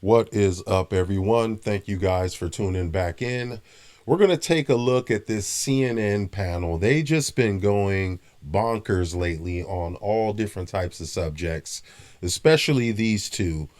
What is up, everyone? Thank you guys for tuning back in. We're going to take a look at this CNN panel. They just been going bonkers lately on all different types of subjects, especially these two.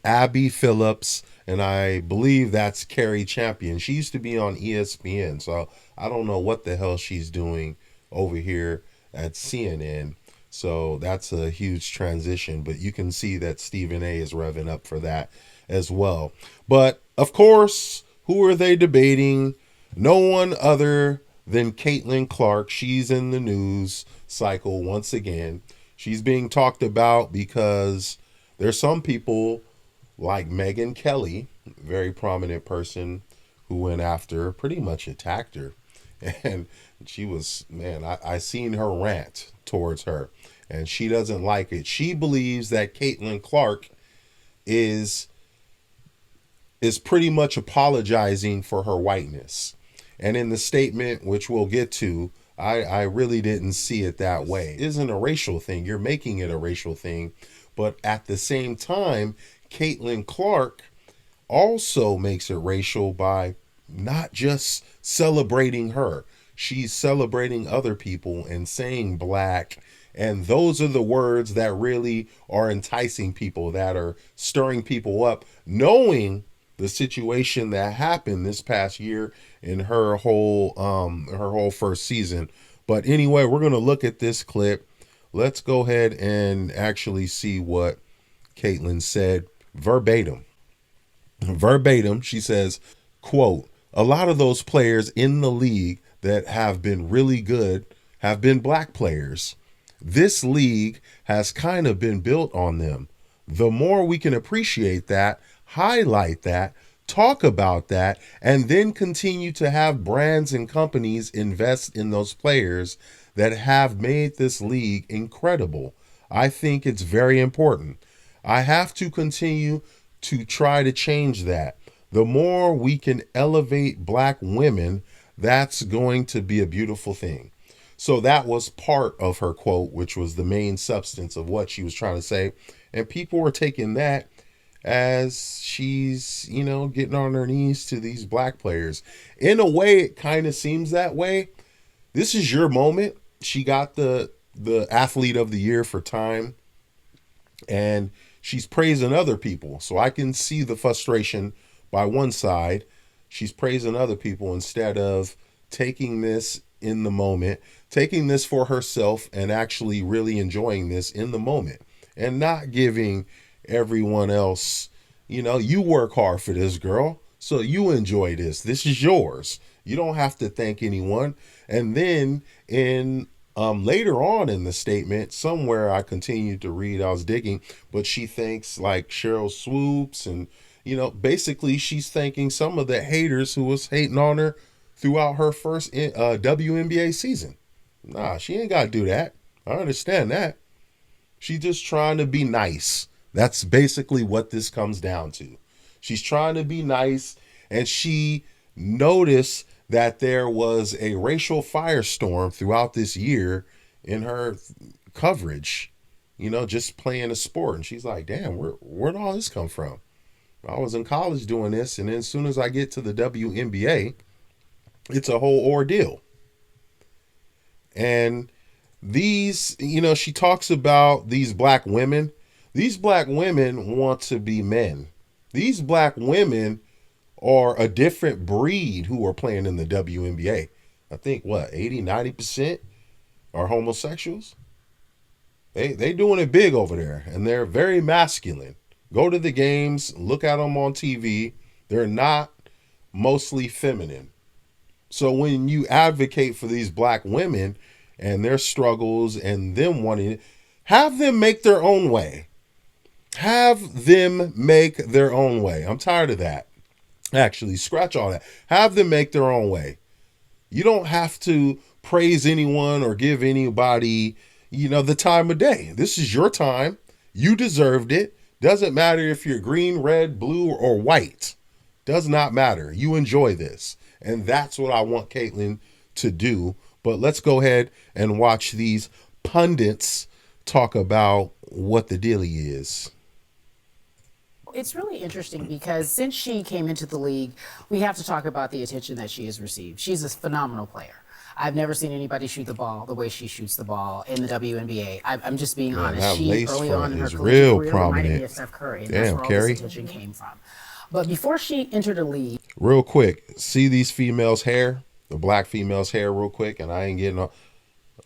Abby Phillips, and I believe that's Carrie Champion. She used to be on ESPN, so I don't know what the hell she's doing over here at CNN. So that's a huge transition, but you can see that Stephen A is revving up for that as well. But of course, who are they debating? No one other than Caitlin Clark. She's in the news cycle once again. She's being talked about because there's some people like Megyn Kelly, very prominent person, who went after her, pretty much attacked her. And she was, man, I seen her rant towards her, and she doesn't like it. She believes that Caitlin Clark is is pretty much apologizing for her whiteness. And in the statement, which we'll get to, I really didn't see it that way. It isn't a racial thing. You're making it a racial thing. But at the same time, Caitlin Clark also makes it racial by not just celebrating her. She's celebrating other people and saying black. And those are the words that really are enticing people, that are stirring people up, knowing the situation that happened this past year in her whole first season. But anyway, we're going to look at this clip. Let's go ahead and actually see what Caitlin said verbatim. Verbatim, she says, quote, "A lot of those players in the league that have been really good have been black players. This league has kind of been built on them. The more we can appreciate that, highlight that, talk about that, and then continue to have brands and companies invest in those players that have made this league incredible. I think it's very important. I have to continue to try to change that. The more we can elevate black women, that's going to be a beautiful thing." So that was part of her quote, which was the main substance of what she was trying to say. And people were taking that as she's, getting on her knees to these black players. In a way, it kind of seems that way. This is your moment. She got the athlete of the year for Time, and she's praising other people. So I can see the frustration by one side. She's praising other people instead of taking this in the moment, taking this for herself and actually really enjoying this in the moment and not giving everyone else, you work hard for this, girl. So you enjoy this. This is yours. You don't have to thank anyone. And then in later on in the statement, somewhere I continued to read, I was digging, but she thanks like Cheryl Swoops and, basically she's thanking some of the haters who was hating on her throughout her first WNBA season. Nah, she ain't got to do that. I understand that. She's just trying to be nice. That's basically what this comes down to. She's trying to be nice, and she noticed that there was a racial firestorm throughout this year in her coverage, just playing a sport. And she's like, damn, where'd all this come from? I was in college doing this, and then as soon as I get to the WNBA, it's a whole ordeal. And these, she talks about these black women. These black women want to be men. These black women are a different breed who are playing in the WNBA. I think what, 80, 90% are homosexuals. They doing it big over there, and they're very masculine. Go to the games, look at them on TV. They're not mostly feminine. So when you advocate for these black women and their struggles and them wanting it, have them make their own way. Have them make their own way. I'm tired of that. Actually, scratch all that. Have them make their own way. You don't have to praise anyone or give anybody, the time of day. This is your time. You deserved it. Doesn't matter if you're green, red, blue, or white. Does not matter. You enjoy this. And that's what I want Caitlin to do. But let's go ahead and watch these pundits talk about what the dealie is. It's really interesting because since she came into the league, we have to talk about the attention that she has received. She's a phenomenal player. I've never seen anybody shoot the ball the way she shoots the ball in the WNBA. I'm just being honest. That She, lace early on front in her is collegiate real career, reminded me prominent. of Steph Curry, and that's Damn, where all this Carrie. attention came from. But before she entered the league, Real quick, see these females' hair, the black females' hair, real quick, and I ain't getting on.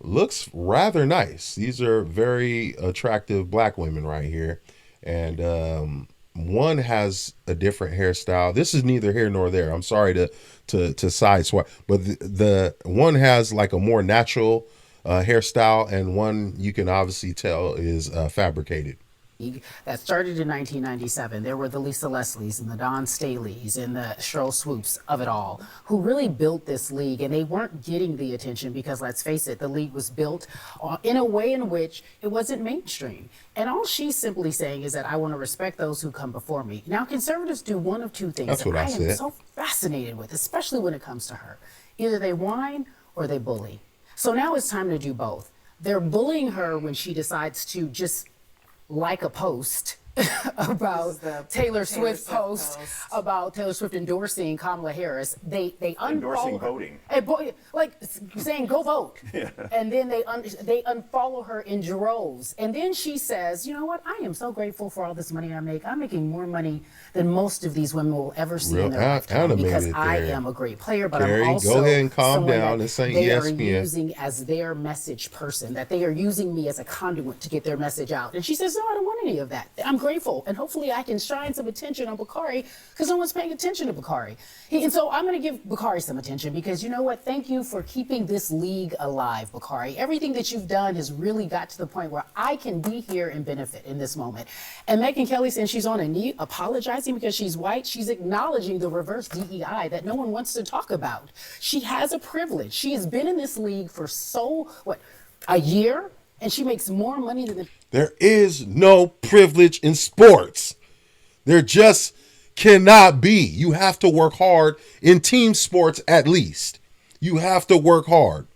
Looks rather nice. These are very attractive black women right here, and one has a different hairstyle. This is neither here nor there. I'm sorry to sideswipe, but the one has like a more natural hairstyle, and one you can obviously tell is fabricated. that started in 1997. There were the Lisa Leslies and the Don Staleys and the Cheryl Swoops of it all who really built this league, and they weren't getting the attention because, let's face it, the league was built in a way in which it wasn't mainstream. And all she's simply saying is that I want to respect those who come before me. Now, conservatives do one of two things That's that what I am said. so fascinated with, especially when it comes to her. Either they whine or they bully. So now it's time to do both. They're bullying her when she decides to just like a post about Taylor Swift post about Taylor Swift endorsing Kamala Harris. They Endorsing unfollow her. voting. Like saying go vote. And then they unfollow her in droves. And then she says, you know what? I am so grateful for all this money I make. I'm making more money than most of these women will ever see Real in their lifetime because animated I there. am a great player, but Carrie, I'm go also ahead and calm someone down. that This ain't they are ESPN. using as their message person, that they are using me as a conduit to get their message out. And she says, no, I don't want any of that. I'm grateful, and hopefully I can shine some attention on Bakari because no one's paying attention to Bakari. And so I'm going to give Bakari some attention because you know what? Thank you for keeping this league alive, Bakari. Everything that you've done has really got to the point where I can be here and benefit in this moment. And Megyn Kelly, since she's on a knee apologizing because she's white, she's acknowledging the reverse DEI that no one wants to talk about. She has a privilege. She has been in this league for a year? And she makes more money than the... There is no privilege in sports. There just cannot be. You have to work hard in team sports at least. You have to work hard.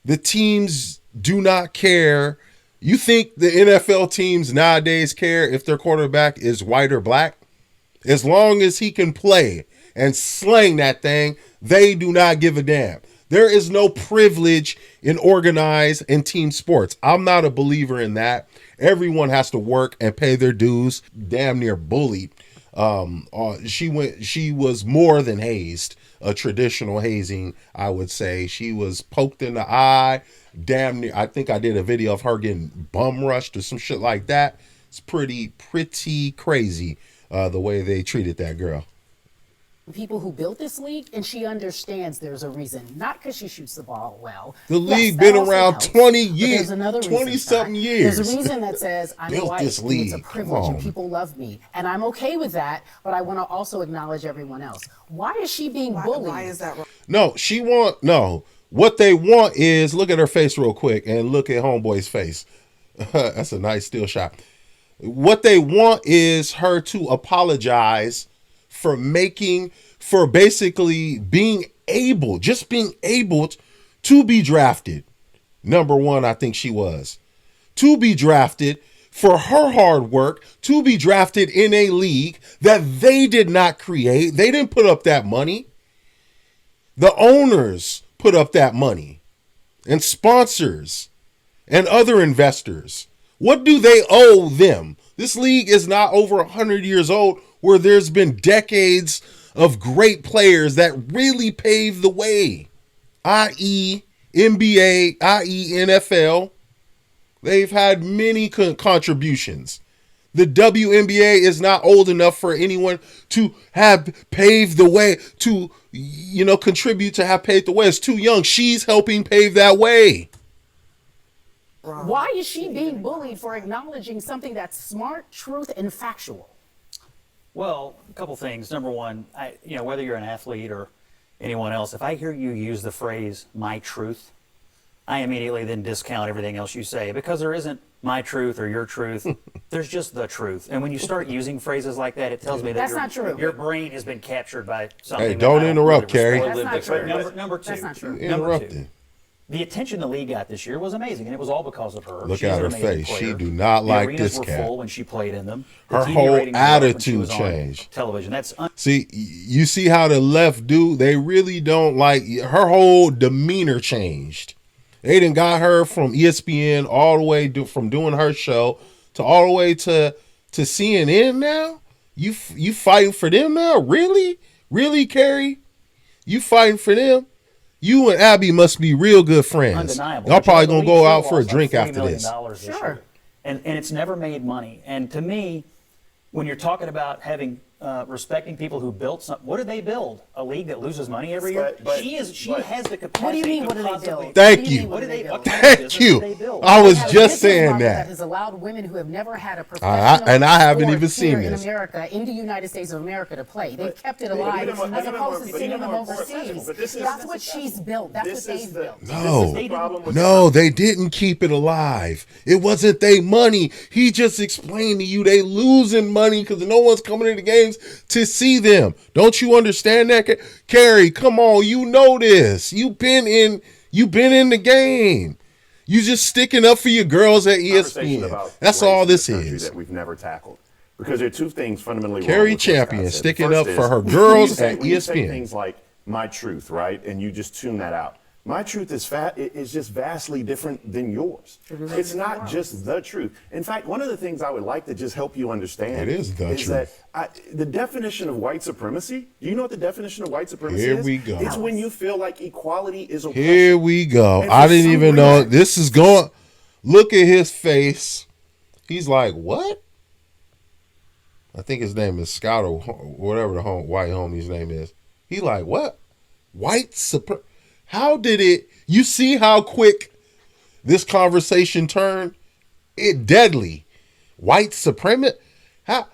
The teams do not care. You think the NFL teams nowadays care if their quarterback is white or black? As long as he can play and slang that thing, they do not give a damn. There is no privilege in organized and team sports. I'm not a believer in that. Everyone has to work and pay their dues. Damn near bullied. She was more than hazed, a traditional hazing, I would say. She was poked in the eye. Damn near. I think I did a video of her getting bum rushed or some shit like that. It's pretty crazy the way they treated that girl. people who built this league, and she understands there's a reason. Not because she shoots the ball well. The league that been also around helps, 20 but years, there's another 20 reason, something Scott. years. There's a reason that says I'm Built white, this and it's a league. privilege, Come and on. people love me, and I'm okay with that. But I want to also acknowledge everyone else. Why is she being bullied? Why is that wrong? No. What they want is, look at her face real quick and look at homeboy's face. That's a nice still shot. What they want is her to apologize for basically being able to be drafted. Number one, I think she was. To be drafted for her hard work, to be drafted in a league that they did not create. They didn't put up that money. The owners put up that money, and sponsors and other investors. What do they owe them? This league is not over 100 years old, where there's been decades of great players that really paved the way, i.e. NBA, i.e. NFL. They've had many contributions. The WNBA is not old enough for anyone to have paved the way, to, contribute to have paved the way. It's too young. She's helping pave that way. Why is she being bullied for acknowledging something that's smart, truth, and factual? Well, a couple things. Number one, whether you're an athlete or anyone else, if I hear you use the phrase "my truth," I immediately then discount everything else you say, because there isn't my truth or your truth. There's just the truth. And when you start using phrases like that, it tells me that That's not true. your brain has been captured by something. Hey, don't that I interrupt, really Carrie. respect. That's not true. Number two. That's not true. Number two. Interrupting. the attention the league got this year was amazing, and it was all because of her. Look She's at an her amazing face. She player. do not The like arenas this were cat. full when she played in them. The Her TV whole ratings were up when she attitude was on changed. television. That's See, you see how the left do? They really don't like her whole demeanor changed. They done got her from ESPN all the way from doing her show to all the way to CNN now. You fighting for them now? Really, Carrie? You fighting for them? You and Abby must be real good friends. undeniable. Y'all But, you probably know, gonna the go league out still for a lost, drink like $40 after million this. this Sure. year. And it's never made money. And to me, when you're talking about having respecting people who built something, what do they build? A league that loses money every year? She has the capacity. What do you mean? to What do they possibly- build? Thank What do you you. mean, What do they? build? What kind of Thank business you. do they build? I was They have a just business saying model that. has allowed women who have never had a I professional haven't sport even seen here this. in America, in the United States of America, to play. They've kept it but alive even more- as even more- opposed to but sending even them more overseas. successful. But this is- That's what she's built. That's what This they've is the- built. this is the problem with No, they didn't keep it alive. It wasn't their money. He just explained to you they losing money because no one's coming to the games to see them. Don't you understand that, Carrie? Come on, you know this. You've been in the game. You just sticking up for your girls at conversation ESPN. about That's race all in this country is. that we've never tackled. Because there are two things fundamentally wrong Carrie with what Scott Champion said. sticking The up first for is, her when girls you say- at when you say ESPN. things like my truth, right? And you just tune that out. My truth is just vastly different than yours. It's not just the truth. In fact, one of the things I would like to just help you understand It is the truth. that the definition of white supremacy, do you know what the definition of white supremacy Here is? we go. It's when you feel like equality is oppression. Here we go. And I for didn't some even know reason- this is going. Look at his face. He's like, what? I think his name is Scott or whatever the white homie's name is. He like, what? White supremacy? How did it? You see how quick this conversation turned? It deadly. White supremacy? How?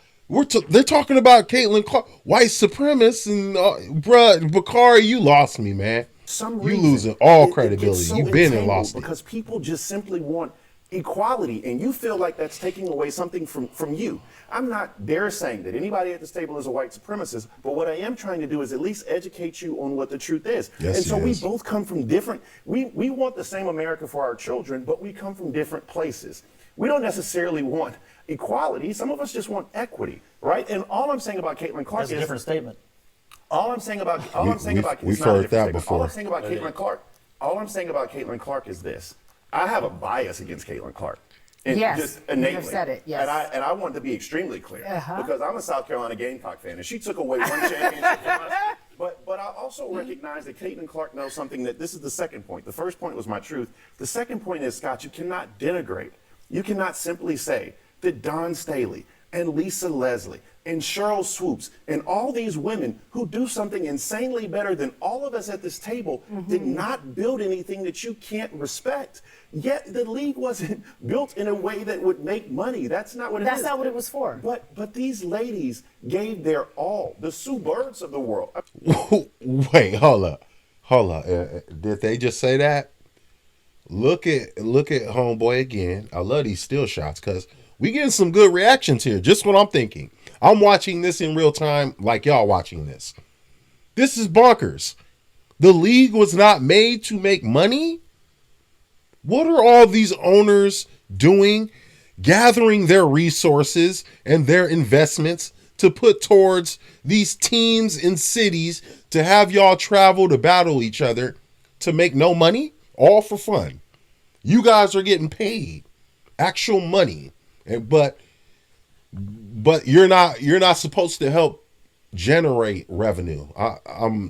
They're talking about Caitlin Clark, white supremacists, and bruh, Bakari, you lost me, man. Some You reason, losing all it gets credibility. so You've been and entangled lost it. because people just simply want equality, and you feel like that's taking away something from you. I'm not dare saying that anybody at this table is a white supremacist, but what I am trying to do is at least educate you on what the truth is. Yes, and so he we is. both come from different. We want the same America for our children, but we come from different places. We don't necessarily want equality. Some of us just want equity, right? And all I'm saying about Caitlin Clark That's a is different statement. all I'm saying about We've it's not a heard different that statement. before. All I'm saying about Caitlin Clark, all I'm saying about Caitlin Clark is this: I have a bias against Caitlin Clark. And Yes, just you have innately. said it, yes. And I want to be extremely clear Uh-huh. because I'm a South Carolina Gamecock fan, and she took away one championship from us. But I also recognize that Caitlin Clark knows something. That this is the second point. The first point was my truth. The second point is, Scott, you cannot denigrate. You cannot simply say that Don Staley and Lisa Leslie and Cheryl Swoops and all these women who do something insanely better than all of us at this table did not build anything that you can't respect. Yet the league wasn't built in a way that would make money. That's not what it is. That's not what it was for. But these ladies gave their all. The Sue Birds of the world. Wait, hold up. Did they just say that? Look at homeboy again. I love these still shots because we getting some good reactions here. Just what I'm thinking. I'm watching this in real time like y'all watching this. This is bonkers. The league was not made to make money. What are all these owners doing? Gathering their resources and their investments to put towards these teams and cities to have y'all travel to battle each other to make no money, all for fun. You guys are getting paid actual money, but you're not supposed to help generate revenue.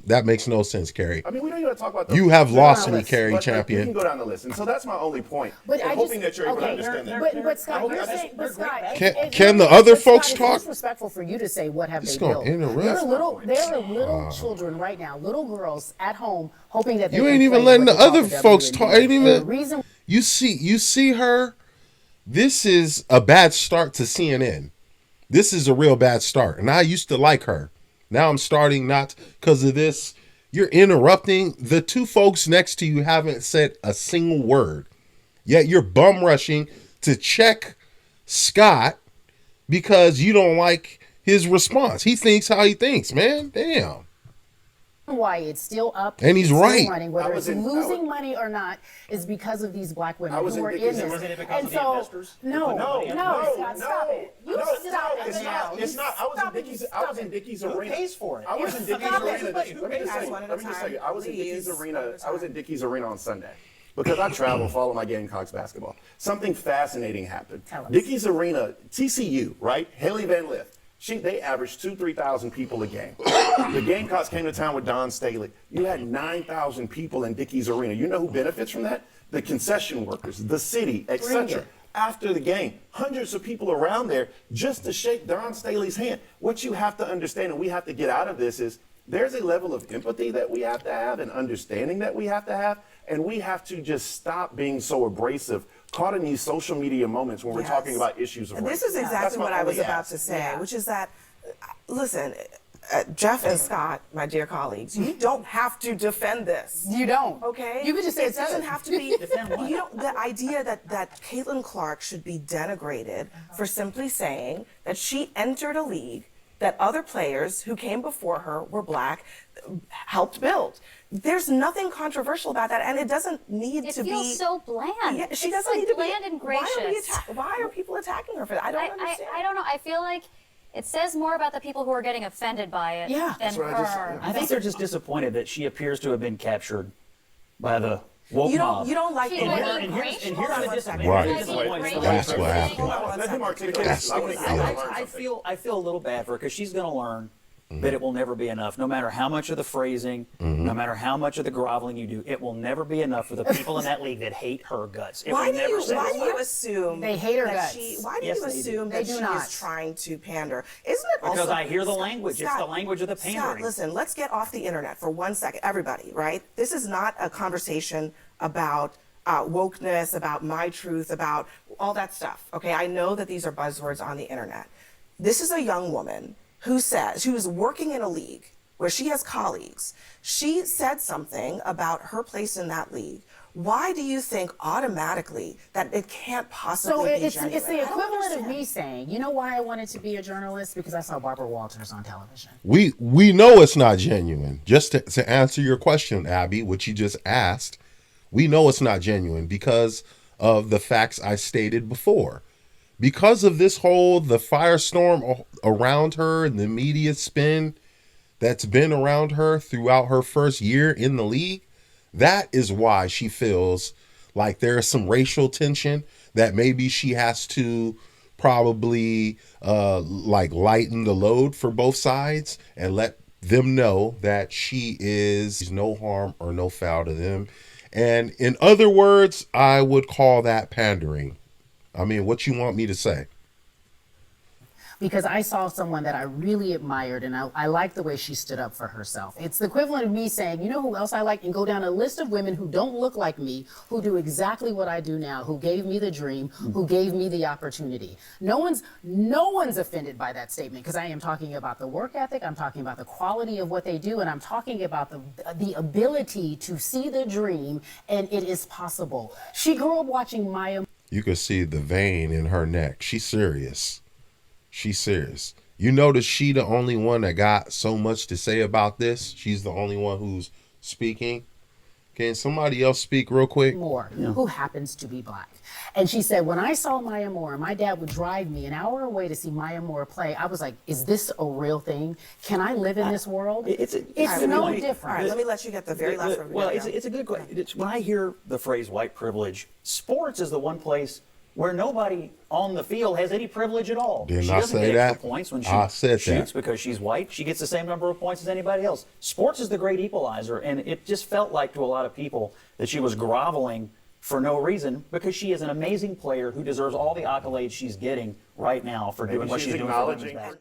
That makes no sense, Carrie. I mean, we don't even talk about You have lost the me, list, Carrie but Champion. We can go down the list, and so that's my only point. But I'm I hoping just, that you're able to okay, understand that. but Scott, you're that's- saying, but Scott, Can the other folks Scott, talk? It's disrespectful for you to say what have It's they gonna built. interrupt. There are little children right now, little girls at home hoping that they You can ain't even play letting what the they call other folks WNBA. talk. Ain't And the even. reason You see her. This is a bad start to CNN. This is a real bad start. And I used to like her. Now I'm starting not because of this. You're interrupting. The two folks next to you haven't said a single word. Yet you're bum rushing to check Scott because you don't like his response. He thinks how he thinks, man. Damn. Why it's still up And he's still right. running, whether it's losing money or not, is because of these black women who are in this. Isn't it because And of the so, investors? no, No, stop it. You stop it it's now. not. It's not. I was in Dickie's Who arena. pays for it? I was in Dickie's Stop it. arena. Let me just tell you. I was in Dickie's arena. I was in Dickie's arena on Sunday. Because I travel, follow my Gamecocks basketball. Something fascinating happened. Tell us. Dickie's Arena, TCU, right? Haley Van Lith. They averaged 3,000 people a game. The Gamecocks came to town with Don Staley. You had 9,000 people in Dickie's Arena. You know who benefits from that? The concession workers, the city, Bring etc. it. After the game, hundreds of people around there just to shake Don Staley's hand. What you have to understand, and we have to get out of this, is there's a level of empathy that we have to have and understanding that we have to have, and we have to just stop being so abrasive, caught in these social media moments when we're talking about issues of race. This is exactly what I was about to say, which is that, listen, Jeff and Scott, my dear colleagues, you don't have to defend this. You don't. Okay? You could just say it doesn't have to be. You don't. The idea that Caitlin Clark should be denigrated for simply saying that she entered a league that other players who came before her were black, helped build. There's nothing controversial about that, and it doesn't need to be. It feels so bland. Yeah, she It's doesn't like need to bland be. and gracious. Why are people attacking her for that? I don't understand. I don't know. I feel like it says more about the people who are getting offended by it Yeah. than That's what I just her. said. I think they're just disappointed that she appears to have been captured by the woke mob. You don't like She the might way. be And here's Hold on the one disappointment. second. Right. Here's the point. That's what happened. Hold on one Let him second. articulate Because this. I want to learn something. I feel a little bad for her because she's going to learn that it will never be enough. No matter how much of the phrasing, no matter how much of the groveling you do, it will never be enough for the people in that league that hate her guts. It Why will do never you satisfy. assume They hate her that guts. why do Yes, you they do. assume They that do she not. is trying to pander? Isn't it also Because I hear the Scott- language. It's Scott, the language of the Scott, pandering. listen, let's get off the internet for 1 second. Everybody, right? This is not a conversation about wokeness, about my truth, about all that stuff. Okay, I know that these are buzzwords on the internet. This is a young woman who is working in a league where she has colleagues. She said something about her place in that league. Why do you think automatically that it can't So possibly be it's genuine? the I don't equivalent of understand. me saying, you know why I wanted to be a journalist? Because I saw Barbara Walters on television. We know it's not genuine. Just to answer your question, Abby, which you just asked, we know it's not genuine because of the facts I stated before. Because of this whole the firestorm around her and the media spin that's been around her throughout her first year in the league, that is why she feels like there is some racial tension that maybe she has to probably like lighten the load for both sides and let them know that she is no harm or no foul to them. And in other words, I would call that pandering. I mean, what you want me to say? Because I saw someone that I really admired, and I liked the way she stood up for herself. It's the equivalent of me saying, you know who else I like, and go down a list of women who don't look like me, who do exactly what I do now, who gave me the dream, who gave me the opportunity. No one's offended by that statement, because I am talking about the work ethic, I'm talking about the quality of what they do, and I'm talking about the ability to see the dream, and it is possible. She grew up watching Maya. You could see the vein in her neck. She's serious. She's serious. You notice she the only one that got so much to say about this. She's the only one who's speaking. Can somebody else speak real quick? Moore, who happens to be black. And she said, when I saw Maya Moore, my dad would drive me an hour away to see Maya Moore play. I was like, is this a real thing? Can I live in this world? It's no All different. right, let me let you get the very last word. Well, it's a good question. When I hear the phrase white privilege, sports is the one place where nobody on the field has any privilege at all. Didn't She I doesn't say get extra that? points when she I said shoots that. because she's white. She gets the same number of points as anybody else. Sports is the great equalizer, and it just felt like to a lot of people that she was groveling for no reason because she is an amazing player who deserves all the accolades she's getting right now for doing what she's doing for women's acknowledging basketball.